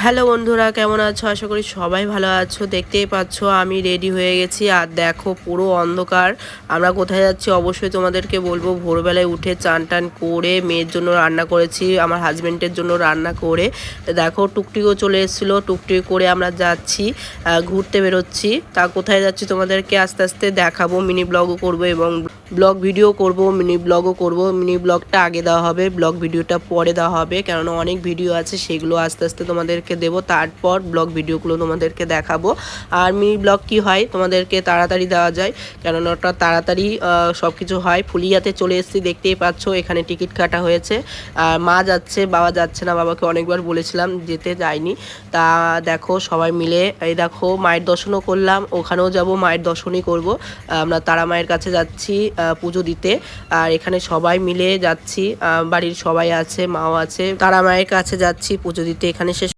Hello বন্ধুরা, কেমন আছো? আশা করি সবাই ভালো আছো। দেখতেই পাচ্ছ আমি রেডি হয়ে গেছি, আর দেখো পুরো অন্ধকার। আমরা কোথায় যাচ্ছি অবশ্যই তোমাদেরকে বলবো। ভোরবেলায় উঠে চান টান করে মেয়ের জন্য রান্না করেছি, আমার হাজব্যান্ডের জন্য রান্না করে দেখো টুকটিও চলে এসেছিলো। টুকটি করে আমরা যাচ্ছি, ঘুরতে বেরোচ্ছি। তা কোথায় যাচ্ছি তোমাদেরকে আস্তে আস্তে দেখাবো। মিনি ব্লগও করবো এবং ব্লগ ভিডিও করব, মিনি ব্লগও করব। মিনি ব্লগটা আগে দেওয়া হবে, ব্লগ ভিডিওটা পরে দেওয়া হবে, কেননা অনেক ভিডিও আছে, সেগুলো আস্তে আস্তে তোমাদেরকে দেবো। তারপর ব্লগ ভিডিওগুলো তোমাদেরকে দেখাবো। আর মিনি ব্লগ কি হয়, তোমাদেরকে তাড়াতাড়ি দেওয়া যায়, কেননা ওটা তাড়াতাড়ি সব কিছু হয়। ফুলিয়াতে চলে এসেছি, দেখতেই পাচ্ছ এখানে টিকিট কাটা হয়েছে। আর মা যাচ্ছে, বাবা যাচ্ছে না। বাবাকে অনেকবার বলেছিলাম, যেতে যায়নি। তা দেখো সবাই মিলে এই দেখো মায়ের দর্শনও করলাম, ওখানেও যাব, মায়ের দর্শনই করব। আমরা তারা মায়ের কাছে যাচ্ছি পুজো দিতে। আর এখানে সবাই মিলে যাচ্ছি, বাড়ির সবাই আছে, মাও আছে। তারা মায়ের কাছে যাচ্ছি পুজো দিতে। এখানে শেষ।